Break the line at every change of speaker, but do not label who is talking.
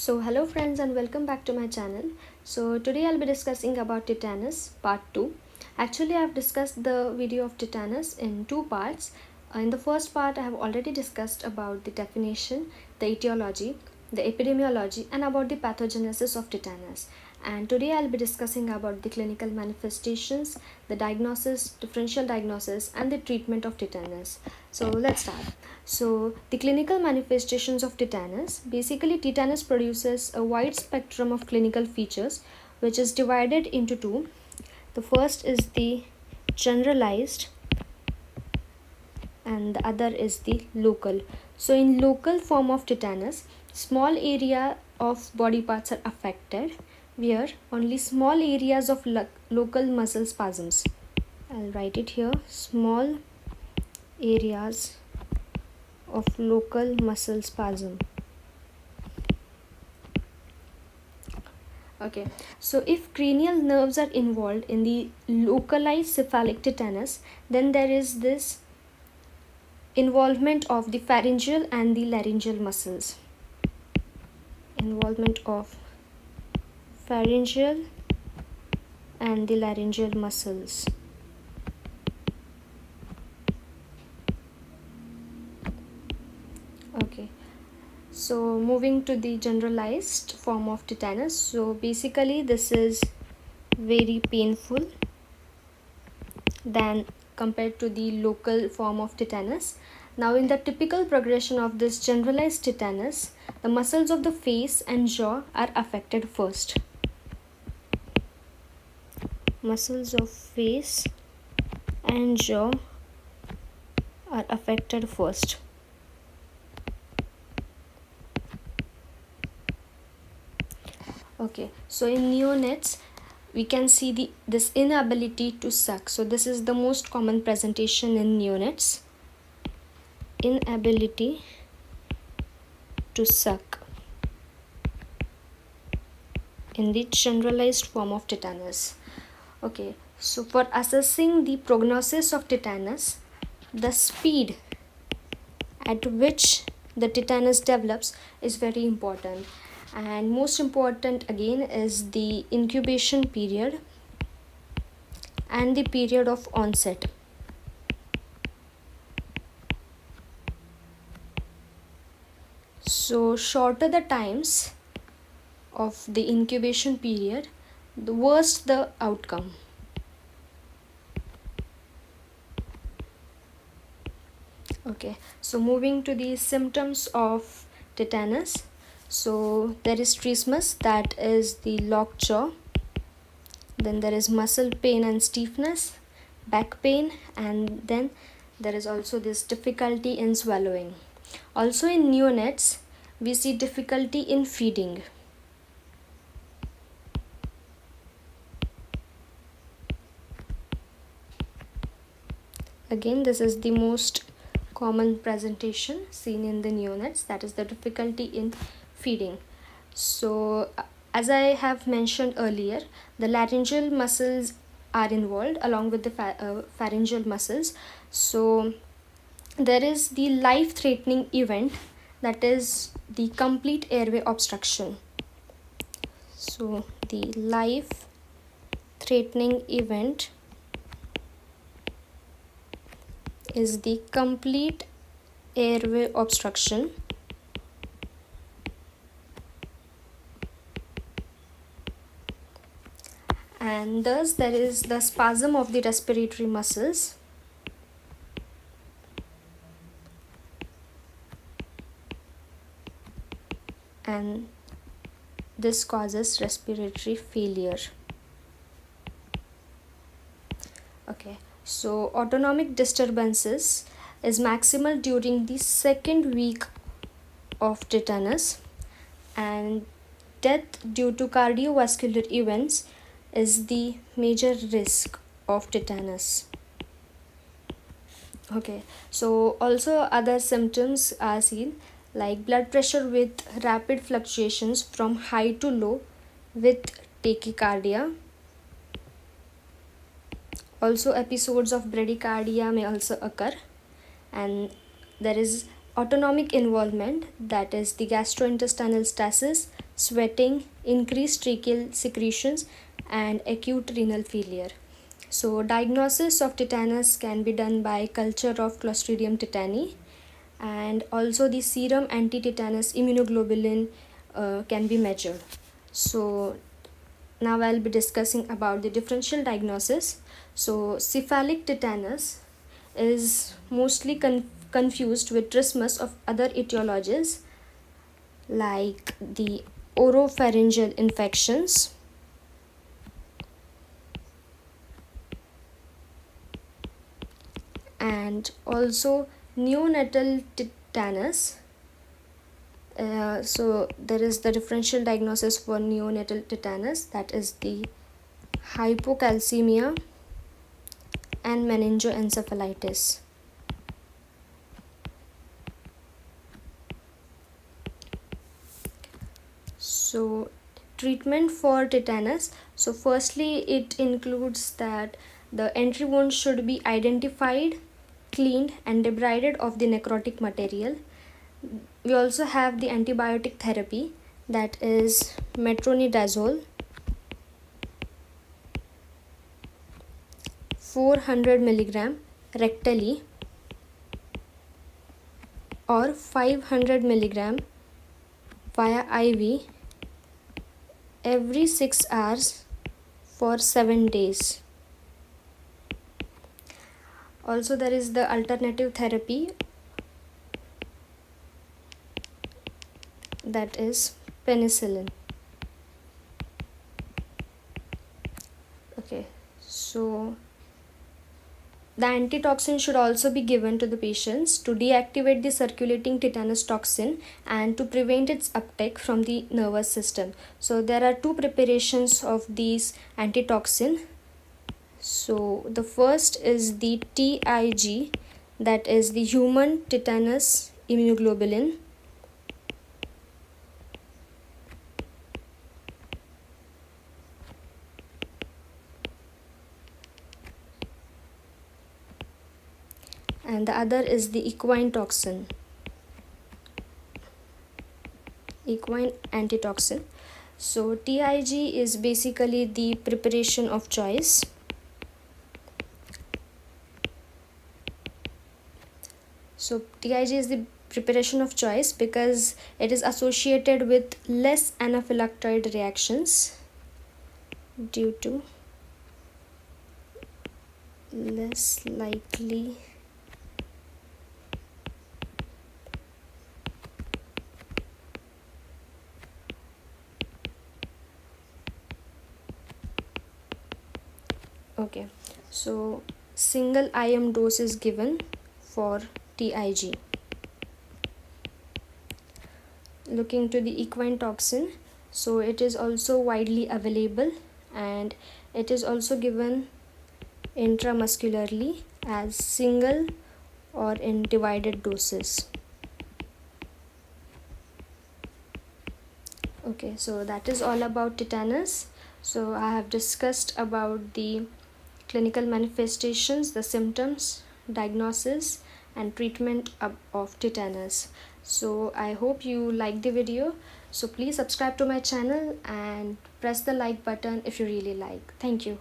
Hello friends and welcome back to my channel. Today I'll be discussing about tetanus part 2. Actually, I've discussed the video of tetanus in two parts. In the first part, I have already discussed about the definition, the etiology, the epidemiology, and about the pathogenesis of tetanus. And today I'll be discussing about the clinical manifestations, the diagnosis, differential diagnosis, and the treatment of tetanus. Let's start. The clinical manifestations of tetanus, basically tetanus produces a wide spectrum of clinical features which is divided into two. The first is the generalized and the other is the local. So in local form of tetanus, small area of body parts are affected where only small areas of local muscle spasms. I'll write it here, small areas of local muscle spasm. Okay, so if cranial nerves are involved in the localized cephalic tetanus, then there is this involvement of the pharyngeal and the laryngeal muscles. Involvement of pharyngeal and the laryngeal muscles. Okay, so moving to the generalized form of tetanus. So basically this is very painful than compared to the local form of tetanus. Now in the typical progression of this generalized tetanus, the muscles of the face and jaw are affected first. Muscles of face and jaw are affected first. Okay, so in neonates we can see this inability to suck. So this is the most common presentation in neonates. Inability to suck in the generalized form of tetanus. Okay, so for assessing the prognosis of tetanus, the speed at which the tetanus develops is very important, and most important again is the incubation period and the period of onset. So shorter the times of the incubation period, the worse the outcome. Okay, so moving to the symptoms of tetanus. So there is trismus, that is the locked jaw. Then there is muscle pain and stiffness, back pain, and then there is also this difficulty in swallowing. Also in neonates, we see difficulty in feeding. Again, this is the most common presentation seen in the neonates, that is the difficulty in feeding. So as I have mentioned earlier, the laryngeal muscles are involved along with the pharyngeal muscles. So there is the life threatening event, that is the complete airway obstruction. So the life threatening event is the complete airway obstruction. And thus there is the spasm of the respiratory muscles. And this causes respiratory failure. Okay, so autonomic disturbances is maximal during the second week of tetanus, and death due to cardiovascular events is the major risk of tetanus. Okay, so also other symptoms are seen, like blood pressure with rapid fluctuations from high to low with tachycardia. Also episodes of bradycardia may also occur, and there is autonomic involvement, that is the gastrointestinal stasis, sweating, increased tracheal secretions, and acute renal failure. So, diagnosis of tetanus can be done by culture of Clostridium tetani, and also the serum anti-tetanus immunoglobulin can be measured. So, now I'll be discussing about the differential diagnosis. So, cephalic tetanus is mostly confused with trismus of other etiologies like the oropharyngeal infections, and also neonatal tetanus. So there is the differential diagnosis for neonatal tetanus, that is the hypocalcemia and meningoencephalitis. So treatment for tetanus, so firstly it includes that the entry wound should be identified, cleaned and debrided of the necrotic material. We also have the antibiotic therapy, that is metronidazole 400 milligram rectally or 500 milligram via IV every 6 hours for 7 days. Also there is the alternative therapy, that is penicillin. Okay, so the antitoxin should also be given to the patients to deactivate the circulating tetanus toxin and to prevent its uptake from the nervous system. So there are two preparations of these antitoxin. So the first is the TIG, that is the human tetanus immunoglobulin. And the other is the equine toxin, equine antitoxin. So TIG is basically the preparation of choice. So TIG is the preparation of choice because it is associated with less anaphylactoid reactions due to less likely okay, so single IM dose is given for TIG. Looking to the equine toxin, so it is also widely available and it is also given intramuscularly as single or in divided doses. Okay, so that is all about tetanus. So I have discussed about the clinical manifestations, the symptoms, diagnosis and treatment of tetanus. So I hope you like the video. So please subscribe to my channel and press the like button if you really like. Thank you.